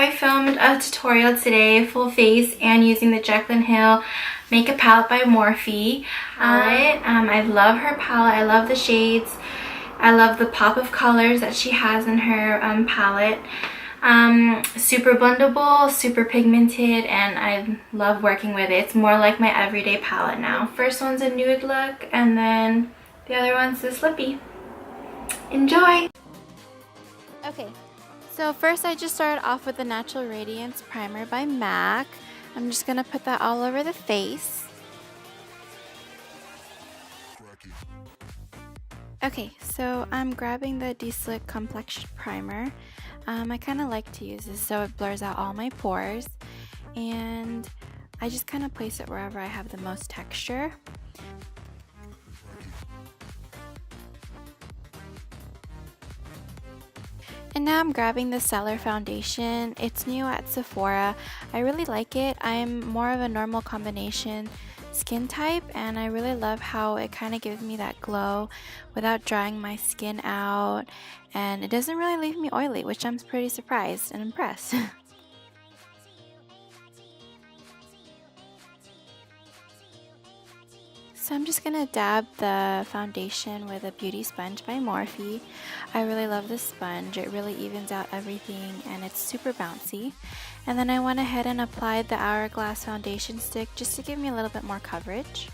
I filmed a tutorial today, full face, and using the Jaclyn Hill Makeup Palette by Morphe. I love her palette. I love the shades. I love the pop of colors that she has in her palette. Super blendable, super pigmented, and I love working with it. It's more like my everyday palette now. First one's a nude look, and then the other one's this lippy. Enjoy! Okay, so first I just started off with the Natural Radiance Primer by MAC. I'm just going to put that all over the face. Okay, so I'm grabbing the De-Slick Complexion Primer. I kind of like to use this so it blurs out all my pores, and I just kind of place it wherever I have the most texture. And now I'm grabbing the Stellar Foundation. It's new at Sephora. I really like it. I'm more of a normal combination skin type, and I really love how it kind of gives me that glow without drying my skin out, and it doesn't really leave me oily, which I'm pretty surprised and impressed. So I'm just going to dab the foundation with a beauty sponge by Morphe. I really love this sponge. It really evens out everything, and it's super bouncy. And then I went ahead and applied the Hourglass foundation stick just to give me a little bit more coverage.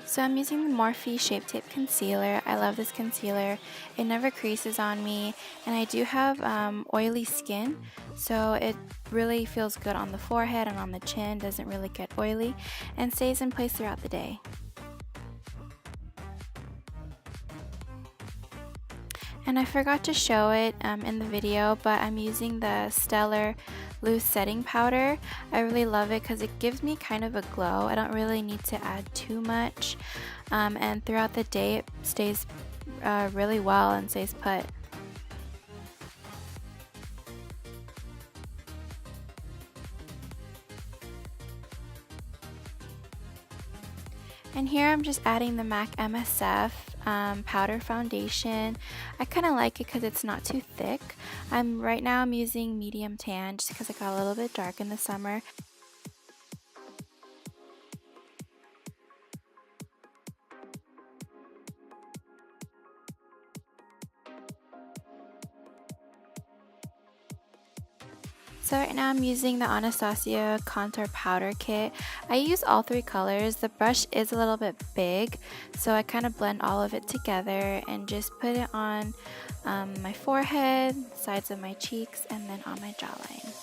So I'm using the Morphe Shape Tape Concealer. I love this concealer. It never creases on me, and I do have oily skin, so it really feels good on the forehead and on the chin, doesn't really get oily, and stays in place throughout the day. And I forgot to show it in the video, but I'm using the Stellar Loose Setting Powder. I really love it because it gives me kind of a glow. I don't really need to add too much, and throughout the day it stays really well and stays put. And here I'm just adding the MAC MSF powder foundation. I kind of like it because it's not too thick. Right now I'm using medium tan just because it got a little bit dark in the summer. So right now I'm using the Anastasia Contour Powder Kit. I use all three colors. The brush is a little bit big, so I kind of blend all of it together and just put it on my forehead, sides of my cheeks, and then on my jawline.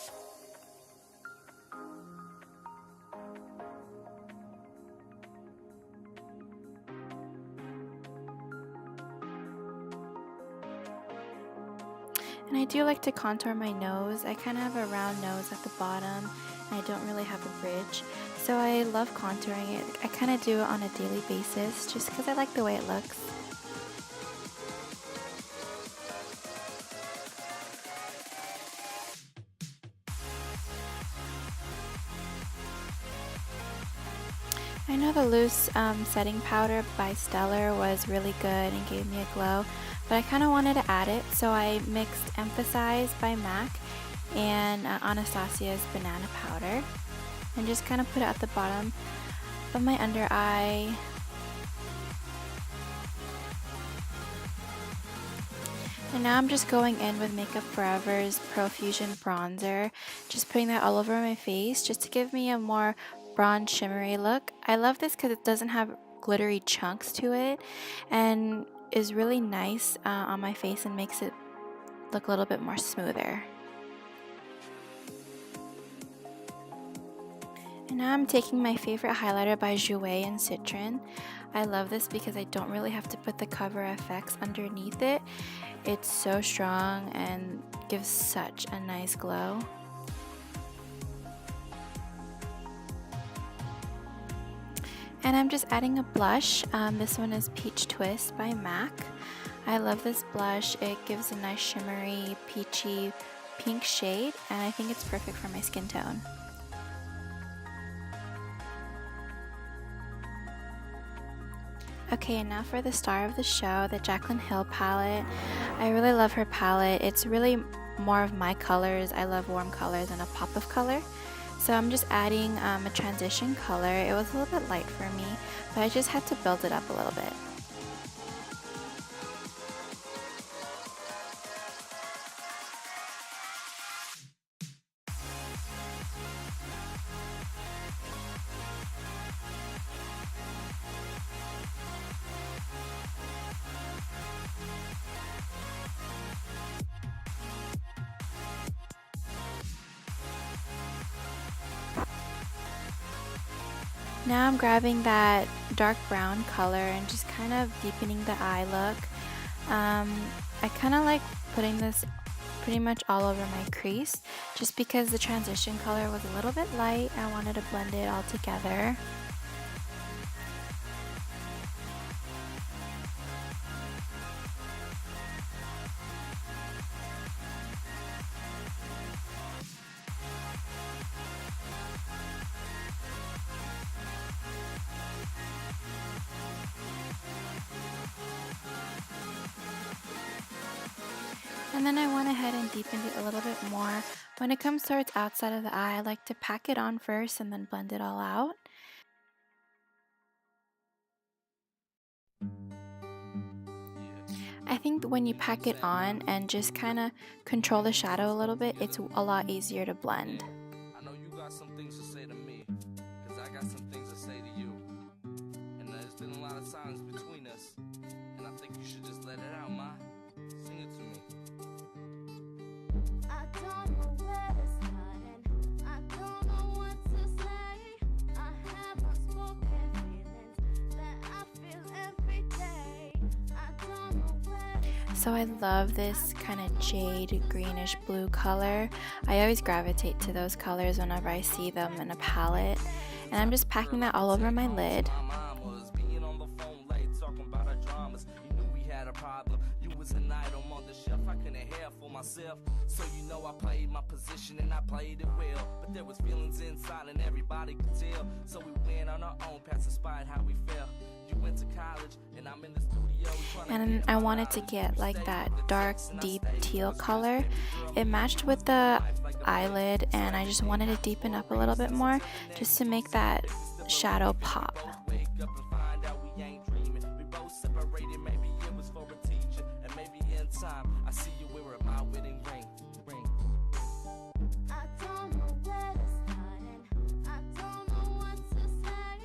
And I do like to contour my nose. I kind of have a round nose at the bottom, and I don't really have a bridge. So I love contouring it. I kind of do it on a daily basis just because I like the way it looks. I know the loose setting powder by Stellar was really good and gave me a glow, but I kind of wanted to add it, so I mixed Emphasize by MAC and Anastasia's Banana Powder and just kind of put it at the bottom of my under eye. And now I'm just going in with Makeup Forever's Profusion Bronzer, just putting that all over my face just to give me a more bronze shimmery look. I love this because it doesn't have glittery chunks to it and is really nice on my face and makes it look a little bit more smoother. And now I'm taking my favorite highlighter by Jouer in Citron. I love this because I don't really have to put the Cover FX underneath it. It's so strong and gives such a nice glow. And I'm just adding a blush. This one is Peach Twist by MAC. I love this blush. It gives a nice shimmery, peachy, pink shade, and I think it's perfect for my skin tone. Okay, and now for the star of the show, the Jaclyn Hill palette. I really love her palette. It's really more of my colors. I love warm colors and a pop of color. So I'm just adding a transition color. It was a little bit light for me, but I just had to build it up a little bit. Now I'm grabbing that dark brown color and just kind of deepening the eye look. I kind of like putting this pretty much all over my crease just because the transition color was a little bit light. I wanted to blend it all together. And then I went ahead and deepened it a little bit more. When it comes towards outside of the eye, I like to pack it on first and then blend it all out. I think when you pack it on and just kind of control the shadow a little bit, it's a lot easier to blend. I know you got some things to say to me, cause I got some things to say to you. And there's been a lot of silence between us, and I think you should just let it out, ma. Sing it to me. I don't know where to start and I don't know what to say. I have unspoken feelings that I feel every day. I don't know where to. So I love this kind of jade greenish blue color. I always gravitate to those colors whenever I see them in a palette. And I'm just packing that all over my lid. I couldn't hear for myself, so you know I played my position and I played it well. But there was feelings inside and everybody could tell, so we went on our own path despite how we felt. You went to college and I'm in the studio. And I wanted to get like that dark, deep teal color. It matched with the eyelid, and I just wanted to deepen up a little bit more just to make that shadow pop. Wake up and find out we ain't dreaming. We both separated, maybe it was for a teacher, and maybe in time I see you wear my wedding ring. I don't know where to start and I don't know what to say.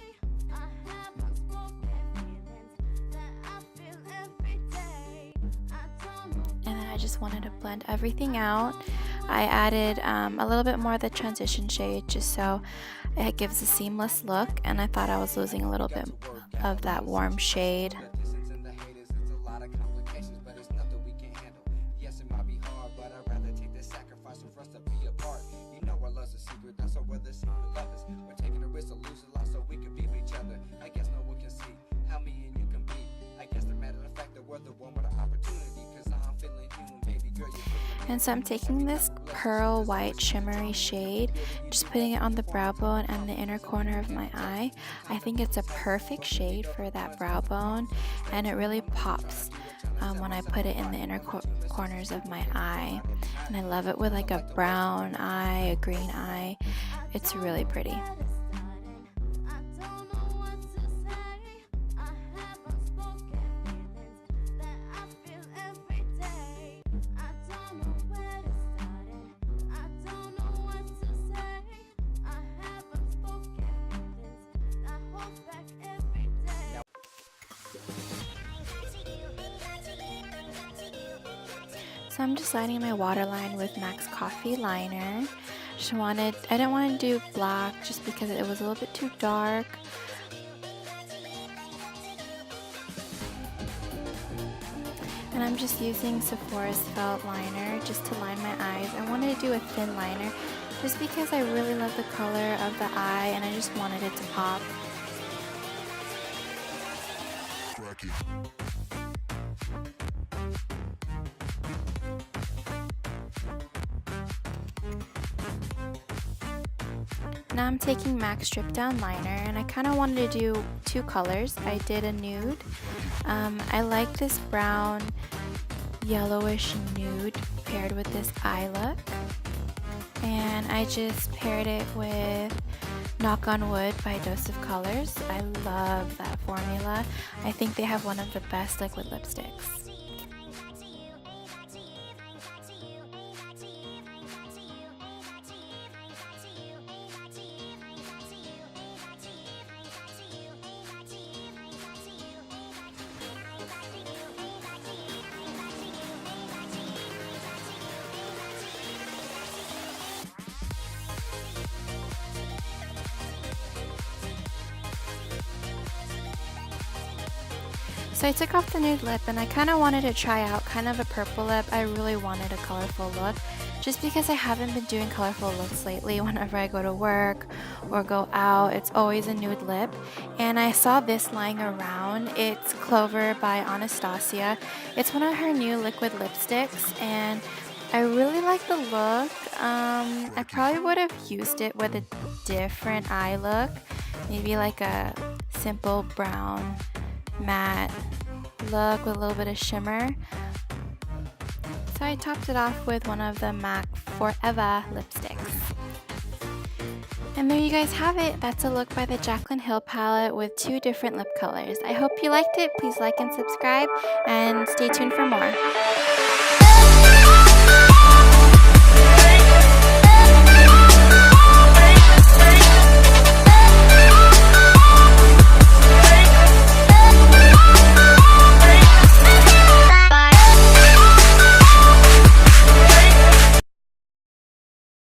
I have unspoken feelings that I feel every day. I don't know. And then I just wanted to blend everything out. I added a little bit more of the transition shade just so it gives a seamless look, and I thought I was losing a little bit of that warm shade. And so I'm taking this pearl white shimmery shade, just putting it on the brow bone and the inner corner of my eye. I think it's a perfect shade for that brow bone, and it really pops when I put it in the inner corners of my eye. And I love it with like a brown eye, a green eye. It's really pretty. So I'm just lining my waterline with MAC's Coffee liner. I didn't want to do black just because it was a little bit too dark. And I'm just using Sephora's felt liner just to line my eyes. I wanted to do a thin liner just because I really love the color of the eye and I just wanted it to pop. now I'm taking MAC Strip Down Liner, and I kind of wanted to do two colors. I did a nude. I like this brown yellowish nude paired with this eye look, and I just paired it with Knock on Wood by Dose of Colors. I love that formula. I think they have one of the best liquid lipsticks. So I took off the nude lip, and I kind of wanted to try out kind of a purple lip. I really wanted a colorful look just because I haven't been doing colorful looks lately. Whenever I go to work or go out, it's always a nude lip. And I saw this lying around. It's Clover by Anastasia. It's one of her new liquid lipsticks, and I really like the look. I probably would have used it with a different eye look, maybe like a simple brown matte look with a little bit of shimmer. So I topped it off with one of the MAC Forever lipsticks. And there you guys have it. That's a look by the Jaclyn Hill palette with two different lip colors. I hope you liked it. Please like and subscribe, and stay tuned for more.